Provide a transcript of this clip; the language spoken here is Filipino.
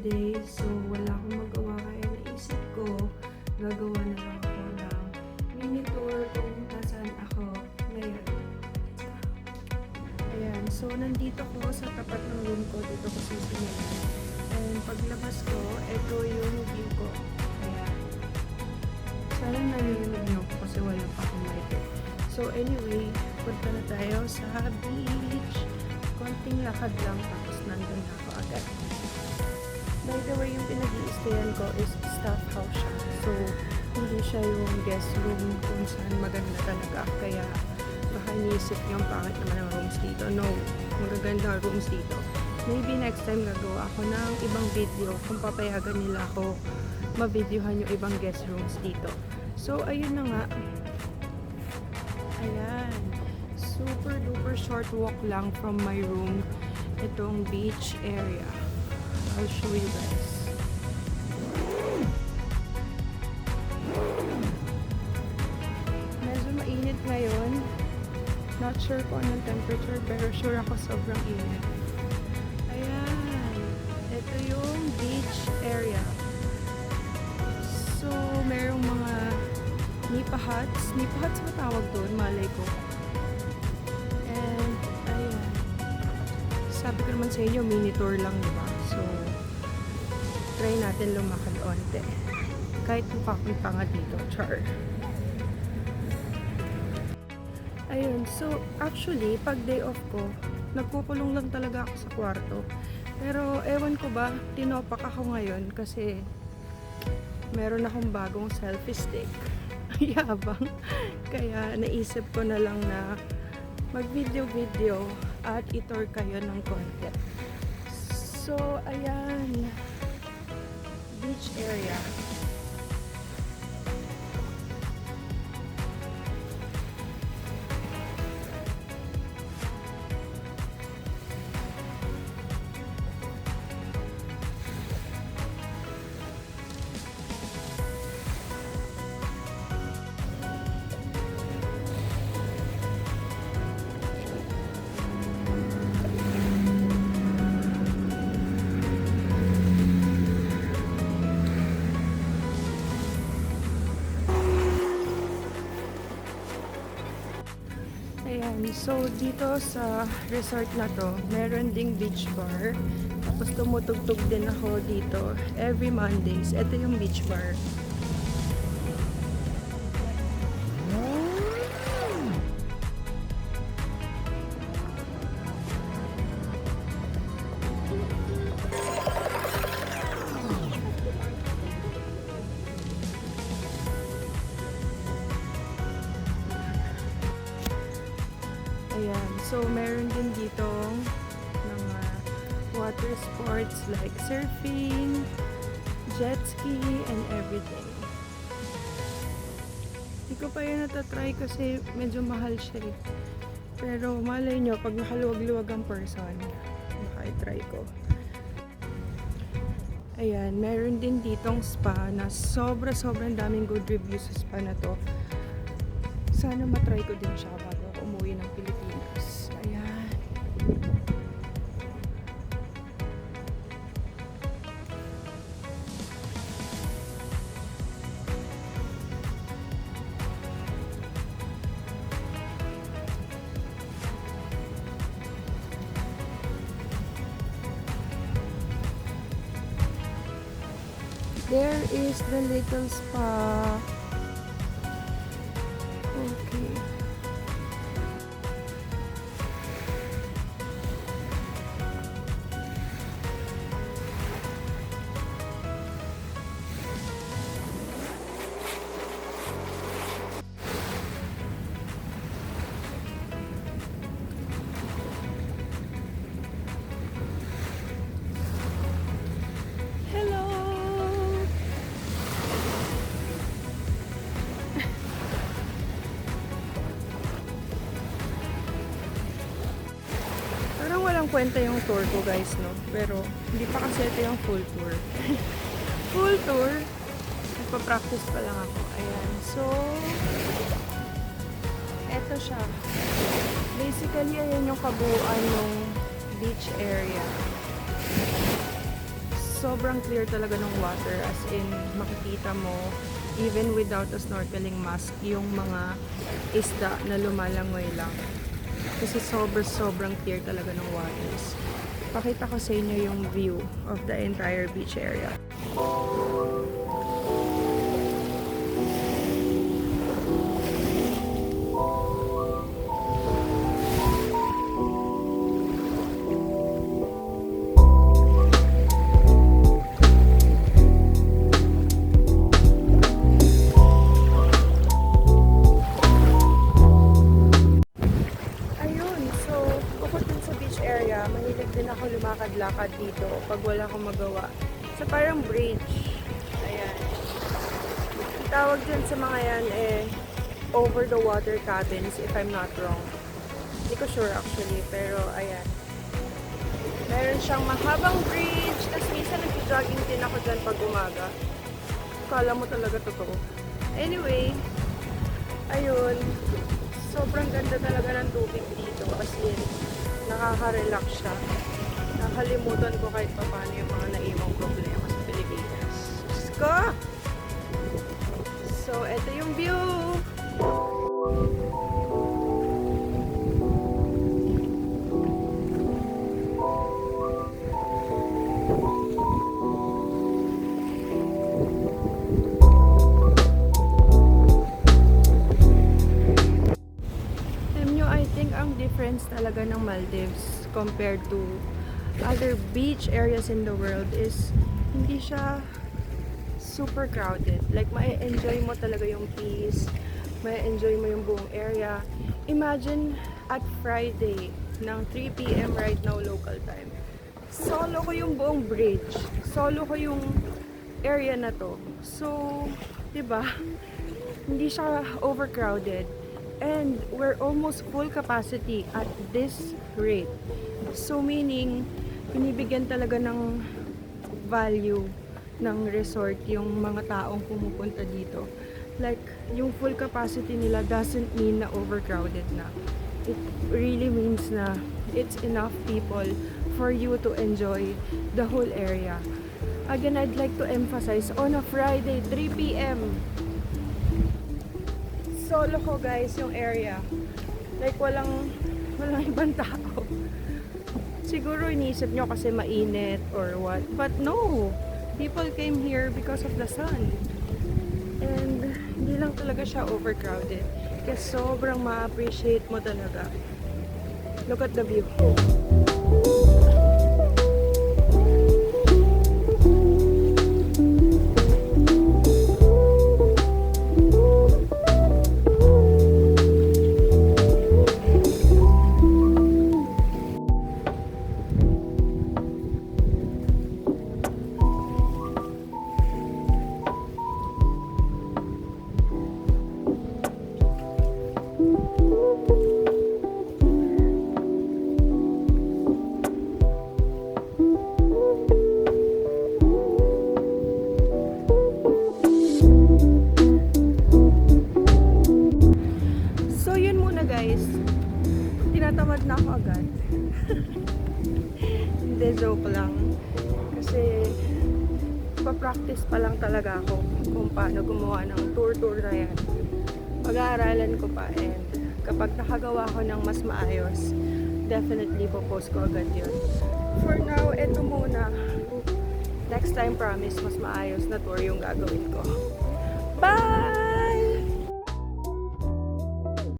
Monday, so wala akong magawa kaya naisip ko gagawa na lang ako ng mini tour kung nasaan ako ngayon. Ayan, so nandito ko sa tapat ng room ko, dito ko sisimulan. And paglabas ko, ito yung view ko. Ayan. Sana narinig niyo ko kasi wala pa akong mic. So anyway, punta na tayo sa beach. Konting lakad lang tapos nandun na ako agad. By the way, yung pinag-i-stayan ko is staff house siya. So, hindi siya yung guest room kung saan maganda talaga. Kaya, baka iniisip yung pangit naman ng rooms dito. No, magaganda rooms dito. Maybe next time gagawa ako ng ibang video kung papayagan nila ako ma-videohan yung ibang guest rooms dito. So, ayun na nga. Ayan. Super duper short walk lang from my room. Itong beach area. I'll show you guys. Medyo mainit ngayon. Not sure kung anong temperature, pero sure ako sobrang init. Ayan. Ito yung beach area. So, merong mga nipa huts. Nipa huts ba tawag doon? Malay ko. And, ayan. Sabi ko naman sa inyo, mini tour lang, diba? So, try natin lumakad onte. Kahit mukha nga dito. Char. Ayun. So, actually, pag day off ko, nagkukulong lang talaga ako sa kwarto. Pero, ewan ko ba, tinopak ako ngayon kasi meron akong bagong selfie stick. Yabang. Kaya, naisip ko na lang na mag-video at i-tour kayo ng konti. So, ayan. Beach area. Ayan, so dito sa resort na to, meron ding beach bar. Tapos tumutugtog din ako dito every Mondays. Ito yung beach bar. Ayan. So, meron din ditong mga water sports like surfing, jet ski, and everything. Hindi ko pa yun natatry kasi medyo mahal siya eh. Pero malay nyo, pag nakaluwag-luwag ang person, maka-try ko. Ayan, meron din ditong spa na sobrang daming good reviews sa spa na to. Sana matry ko din siya bago ako umuwi ng Pilipinas. Ayan. There is the little spa. Okay. Walang kwenta yung tour ko guys, no? Pero hindi pa kasi ito yung full tour. Full tour, nagpa-practice pa lang ako. Ayan. So, eto siya. Basically, ayan yung kabuuan ng beach area. sobrang clear talaga ng water, as in makikita mo even without a snorkeling mask yung mga isda na lumalangoy lang. Kasi sobrang clear talaga ng waters. Pakita ko sa inyo yung view of the entire beach area. Mahilig din ako lumakad-lakad dito pag wala akong magawa. Sa parang bridge. Ayan. Ang tawag dyan sa mga yan over the water cabins, if I'm not wrong. Hindi ko sure actually, pero ayan. Meron siyang mahabang bridge, tapos minsan nag-jogging din ako dyan pag umaga. Kala mo talaga totoo. Anyway, ayun. Sobrang ganda talaga ng tubig dito. As in, nakaka-relax siya. Nakalimutan ko kahit pa paano yung mga naiwang problema sa Pilipinas. Diyos ko! So, eto yung view! Difference talaga ng Maldives compared to other beach areas in the world is hindi siya super crowded. Like, ma-enjoy mo talaga yung peace, ma-enjoy mo yung buong area. Imagine at Friday ng 3 PM right now local time. Solo ko yung buong bridge. Solo ko yung area na to. So, 'di ba? Hindi siya overcrowded. And we're almost full capacity at this rate. So meaning, binibigyan talaga ng value ng resort yung mga taong pumupunta dito. Like, yung full capacity nila doesn't mean na overcrowded na. It really means na it's enough people for you to enjoy the whole area. Again, I'd like to emphasize, on a Friday, 3 PM, solo ko guys yung area. Like, walang ibang tao. Siguro iniisip nyo kasi mainit or what. But no! People came here because of the sun. And hindi lang talaga siya overcrowded. Kaya sobrang ma-appreciate mo talaga. Look at the view. Tinatamad na ako agad. Hindi, joke lang. Kasi pa-practice pa lang talaga ako kung paano gumawa ng tour na yan. Pag-aaralan ko pa, and kapag nakagawa ko ng mas maayos, definitely po-post ko agad yun. For now, eto muna. Next time, promise, mas maayos na tour yung gagawin ko. Bye!